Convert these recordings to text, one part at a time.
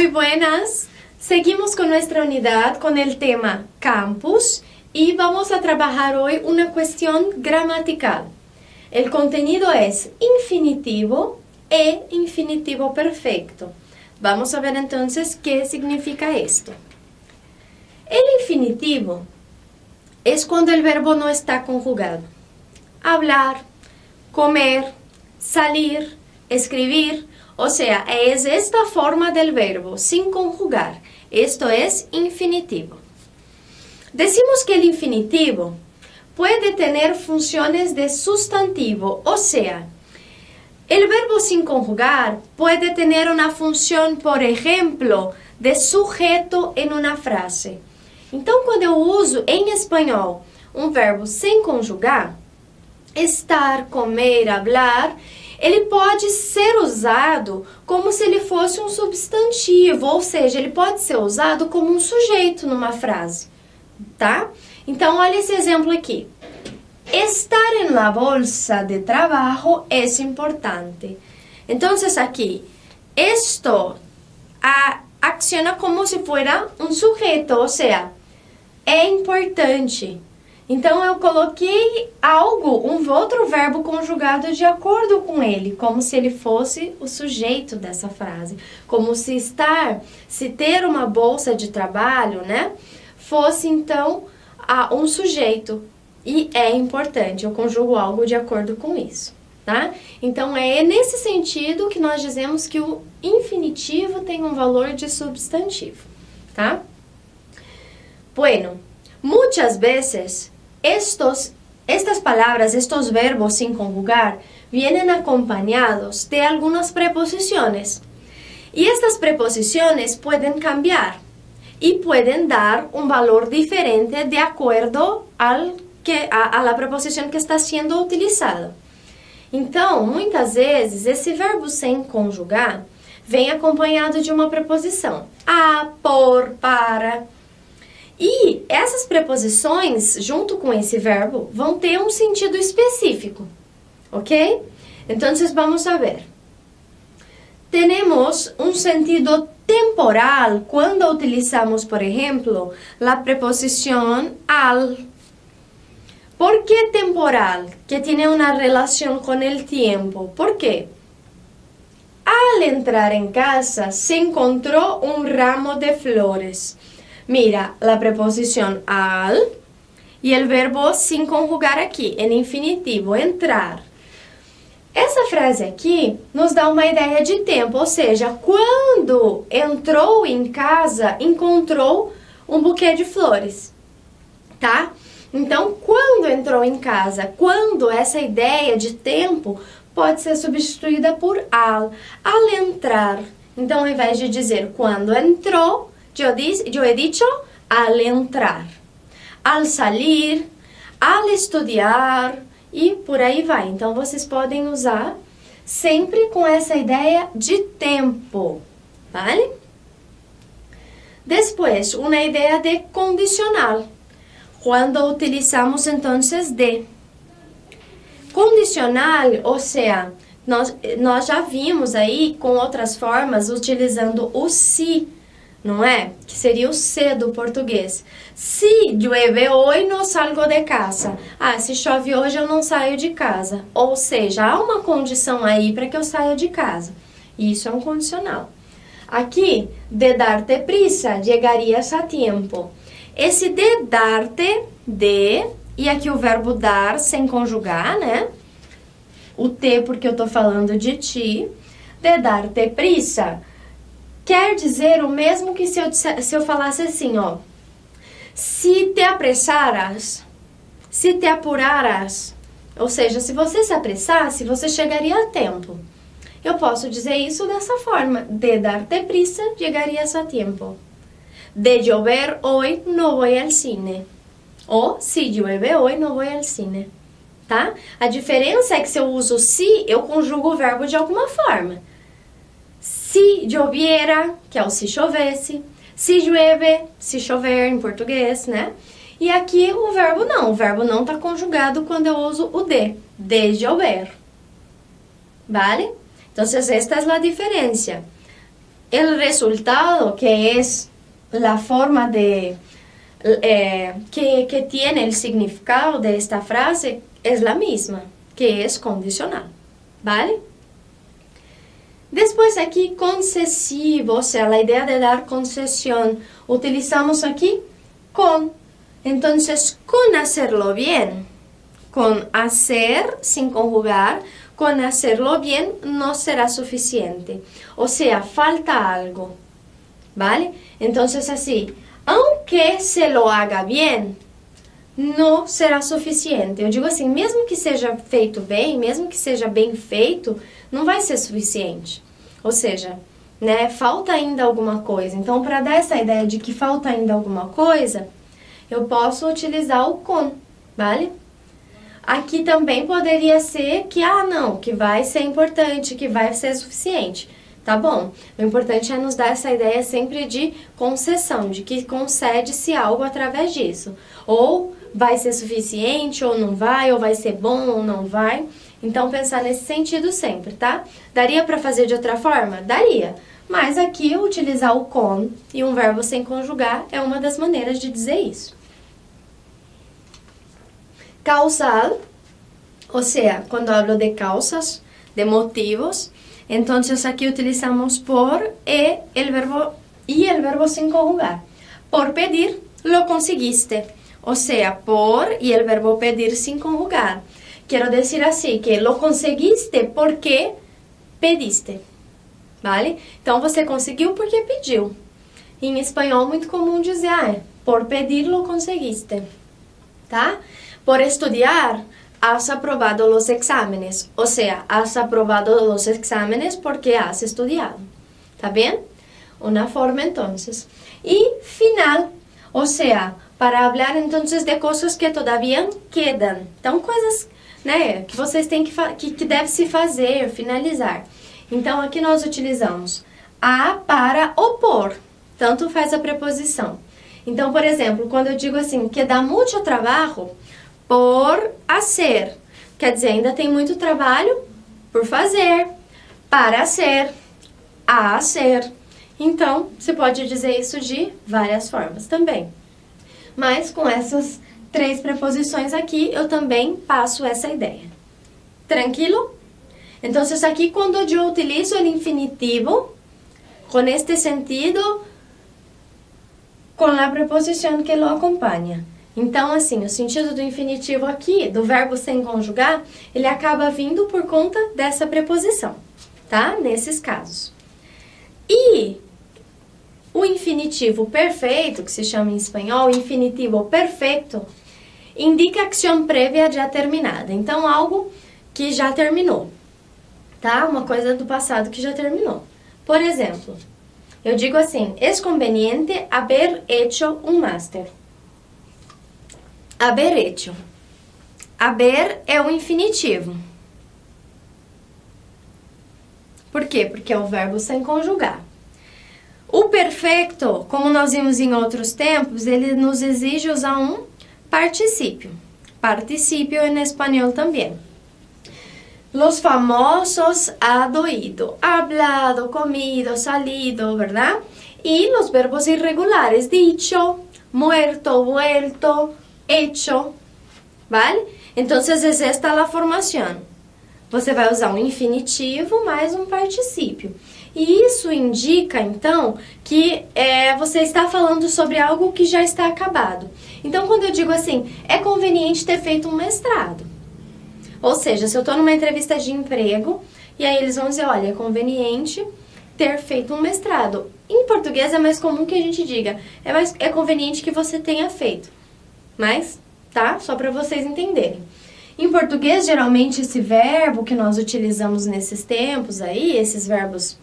Muy buenas. Seguimos con nuestra unidad con el tema campus y vamos a trabajar hoy una cuestión gramatical. El contenido es infinitivo e infinitivo perfecto. Vamos a ver entonces qué significa esto. El infinitivo es cuando el verbo no está conjugado. Hablar, comer, salir, escribir, o sea, es esta forma del verbo sin conjugar. Esto es infinitivo. Decimos que el infinitivo puede tener funciones de sustantivo, o sea, el verbo sin conjugar puede tener una función, por ejemplo, de sujeto en una frase. Então, quando eu uso em espanhol um verbo sem conjugar, estar, comer, hablar, ele pode ser usado como se ele fosse um substantivo, ou seja, ele pode ser usado como um sujeito numa frase, tá? Então, olha esse exemplo aqui. Estar en la bolsa de trabajo es importante. Entonces, aquí, esto acciona como se fuera um sujeito, ou seja, é importante. Então, eu coloquei algo, um outro verbo conjugado de acordo com ele, como se ele fosse o sujeito dessa frase. Como se estar, se ter uma bolsa de trabalho, né, fosse, então, um sujeito. E é importante, eu conjugo algo de acordo com isso, tá? Então, é nesse sentido que nós dizemos que o infinitivo tem um valor de substantivo, tá? Bueno, muchas veces estas palabras, estos verbos sin conjugar, vienen acompañados de algunas preposiciones. Y estas preposiciones pueden cambiar y pueden dar un valor diferente de acuerdo a la preposição que está sendo utilizada. Então, muitas vezes, esse verbo sem conjugar vem acompanhado de uma preposição. A, por, para. E essas preposições, junto com esse verbo, vão ter um sentido específico, ok? Então, vamos a ver. Temos um sentido temporal quando utilizamos, por exemplo, a preposição al. ¿Por qué temporal? Que tiene una relación con el tiempo. ¿Por qué? Al entrar en casa se encontró un ramo de flores. Mira, la preposición al y el verbo sin conjugar aquí, en infinitivo, entrar. Essa frase aqui nos dá uma ideia de tempo, ou seja, quando entrou em casa, encontrou um buquê de flores, tá? Então, quando entrou em casa, quando essa ideia de tempo pode ser substituída por al entrar. Então, ao invés de dizer quando entrou, eu he dicho al entrar. Al salir, al estudiar e por aí vai. Então, vocês podem usar sempre com essa ideia de tempo, vale? Depois, uma ideia de condicional. Quando utilizamos, entonces, de. Condicional, ou seja, nós já vimos aí com outras formas utilizando o si, não é? Que seria o se do português. Se llueve hoy, no salgo de casa. Ah, se chove hoje, eu não saio de casa. Ou seja, há uma condição aí para que eu saia de casa. Isso é um condicional. Aqui, de darte prisa, llegarías a tiempo. Esse de darte, de, e aqui o verbo dar sem conjugar, né? O te porque eu tô falando de ti. De darte prisa quer dizer o mesmo que se eu falasse assim, ó. Se te apressaras, se te apuraras. Ou seja, se você se apressasse, você chegaria a tempo. Eu posso dizer isso dessa forma. De darte prisa, llegarías a tiempo. De llover hoy, no voy al cine. Ou, si llueve hoy, no voy al cine. Tá? A diferença é que se eu uso si, eu conjugo o verbo de alguma forma. Si lloviera, que é o se chovesse. Si llueve, se chover em português, né? E aqui o verbo não está conjugado quando eu uso o de llover. Vale? Então, esta é a diferença. el resultado, que es la forma de que tiene el significado de esta frase, es la misma, que es condicional, ¿vale? Después aquí concesivo, o sea, la idea de dar concesión, utilizamos aquí con. Entonces, con hacerlo bien, con hacer sin conjugar, con hacerlo bien no será suficiente. O sea, falta algo, ¿vale? Entonces así, aunque se lo haga bien, não será suficiente. Eu digo assim, mesmo que seja feito bem, mesmo que seja bem feito, não vai ser suficiente. Ou seja, né, falta ainda alguma coisa. Então, para dar essa ideia de que falta ainda alguma coisa, eu posso utilizar o com, vale? Aqui também poderia ser que, não, que vai ser importante, que vai ser suficiente. Tá bom? O importante é nos dar essa ideia sempre de concessão, de que concede-se algo através disso. Ou vai ser suficiente, ou não vai, ou vai ser bom, ou não vai. Então, pensar nesse sentido sempre, tá? Daria para fazer de outra forma? Daria. Mas aqui, utilizar o com e um verbo sem conjugar é uma das maneiras de dizer isso. Causal, o sea, quando hablo de causas, de motivos, entonces aquí utilizamos por y el verbo sin conjugar. Por pedir, lo conseguiste. O sea, por y el verbo pedir sin conjugar. Quiero decir así, que lo conseguiste porque pediste. Vale? Então, você conseguiu porque pediu. Em espanhol, muito comum dizer, por pedir, lo conseguiste. Tá? Por estudiar, has aprobado los exámenes. O sea, has aprobado los exámenes porque has estudiado. ¿Está bien? Una forma entonces. Y final, o sea, para hablar entonces de cosas que todavía quedan. Então, coisas, né, que vocês têm que deve se fazer, finalizar. Então, aqui nós utilizamos a para o por. Tanto faz a preposição. Então, por exemplo, quando eu digo assim, que dá muito trabalho por hacer. Quer dizer, ainda tem muito trabalho por fazer, para ser, a ser. Então, você pode dizer isso de várias formas também. Mas com essas 3 preposições aqui, eu também passo essa ideia. Tranquilo? Então, aqui quando eu utilizo o infinitivo, com este sentido, com a preposição que lo acompanha. Então, assim, o sentido do infinitivo aqui, do verbo sem conjugar, ele acaba vindo por conta dessa preposição, tá? Nesses casos. E o infinitivo perfeito, que se chama em espanhol infinitivo perfeito, indica ação prévia já terminada. Então, algo que já terminou, tá? Uma coisa do passado que já terminou. Por exemplo, eu digo assim, es conveniente haber hecho un máster. Haber hecho. Haber é o infinitivo. Por quê? Porque é o verbo sem conjugar. O perfeito, como nós vimos em outros tempos, ele nos exige usar um particípio. Particípio em espanhol também. Los famosos hado, ido, hablado, comido, salido, ¿verdad? Y los verbos irregulares, dicho, muerto, vuelto, hecho, ¿vale? Entonces, es esta la formación. Você vai usar um infinitivo mais um particípio. E isso indica, então, que você está falando sobre algo que já está acabado. Então, quando eu digo assim, é conveniente ter feito um mestrado. Ou seja, se eu estou numa entrevista de emprego, e aí eles vão dizer, olha, é conveniente ter feito um mestrado. Em português é mais comum que a gente diga, é conveniente que você tenha feito. Mas, tá? Só para vocês entenderem. Em português, geralmente, esse verbo que nós utilizamos nesses tempos aí, esses verbos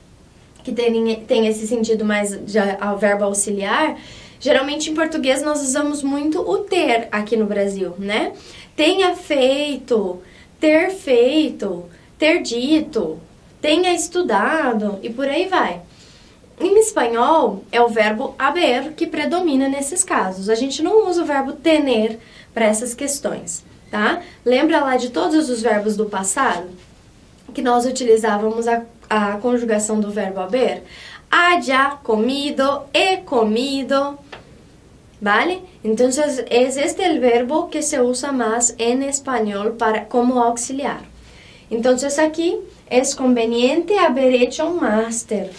que tem esse sentido mais ao verbo auxiliar, geralmente em português nós usamos muito o ter aqui no Brasil, né? Tenha feito, ter dito, tenha estudado e por aí vai. Em espanhol, é o verbo haber que predomina nesses casos. A gente não usa o verbo tener para essas questões, tá? Lembra lá de todos os verbos do passado? Que nós utilizávamos a conjugação do verbo haber? haya comido, he comido, ¿vale? Entonces es este el verbo que se usa más en español como auxiliar. Entonces aquí es conveniente haber hecho un máster.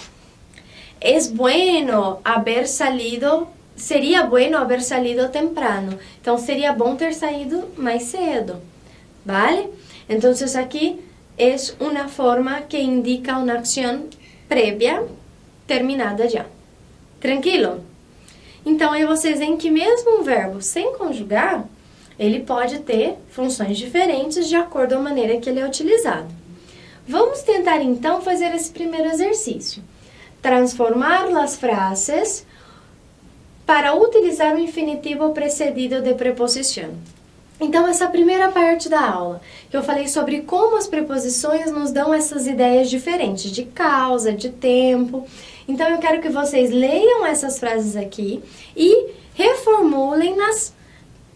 Es bueno haber salido, seria bueno haber salido temprano. Então seria bom ter saído mais cedo, ¿vale? Entonces aquí es una forma que indica una acción previa terminada já. Tranquilo? Então aí vocês veem que mesmo um verbo sem conjugar, ele pode ter funções diferentes de acordo com a maneira que ele é utilizado. Vamos tentar então fazer esse primeiro exercício. Transformar as frases para utilizar o infinitivo precedido de preposição. Então, essa primeira parte da aula, que eu falei sobre como as preposições nos dão essas ideias diferentes, de causa, de tempo. Então, eu quero que vocês leiam essas frases aqui e reformulem-nas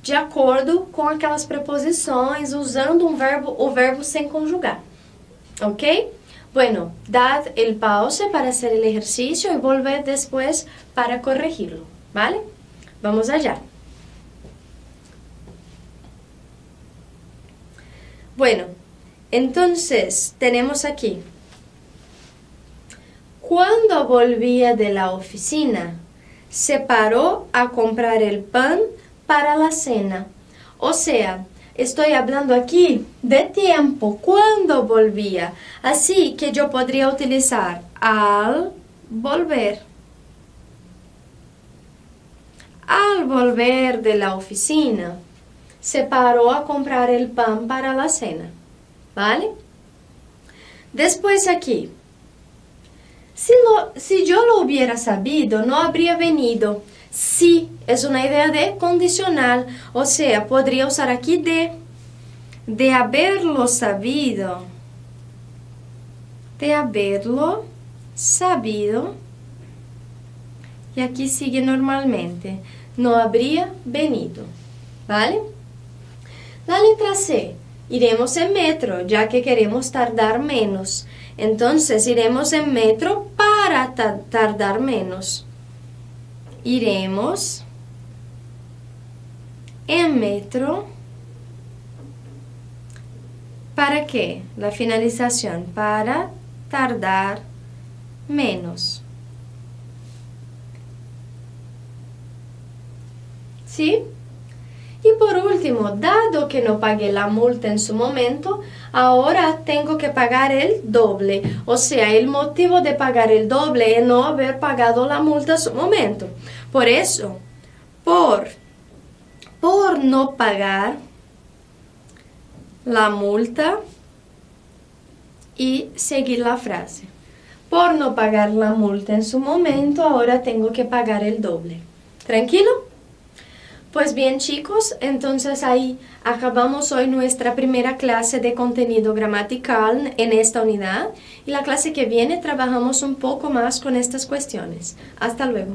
de acordo com aquelas preposições, usando o verbo sem conjugar. ¿Ok? Bueno, dad el pause para hacer el ejercicio y volver después para corregirlo, ¿vale? Vamos allá. Bueno, entonces tenemos aquí. Cuando volvía de la oficina, se paró a comprar el pan para la cena. O sea, estoy hablando aquí de tiempo, cuando volvía. Así que yo podría utilizar al volver. Al volver de la oficina, se paró a comprar el pan para la cena. ¿Vale? Después aquí. Si yo lo hubiera sabido, no habría venido. Si es una idea de condicional, o sea, podría usar aquí de haberlo sabido. De haberlo sabido. Y aquí sigue normalmente. No habría venido. ¿Vale? La letra C. Iremos en metro, ya que queremos tardar menos. Entonces, iremos en metro para tardar menos. Iremos en metro. ¿Para qué? La finalización. Para tardar menos. ¿Sí? Y por último, dado que no pagué la multa en su momento, ahora tengo que pagar el doble. O sea, el motivo de pagar el doble es no haber pagado la multa en su momento. Por eso, por no pagar la multa y seguir la frase. Por no pagar la multa en su momento, ahora tengo que pagar el doble. ¿Tranquilo? Pues bien, chicos, entonces ahí acabamos hoy nuestra primera clase de contenido gramatical en esta unidad y la clase que viene trabajamos un poco más con estas cuestiones. Hasta luego.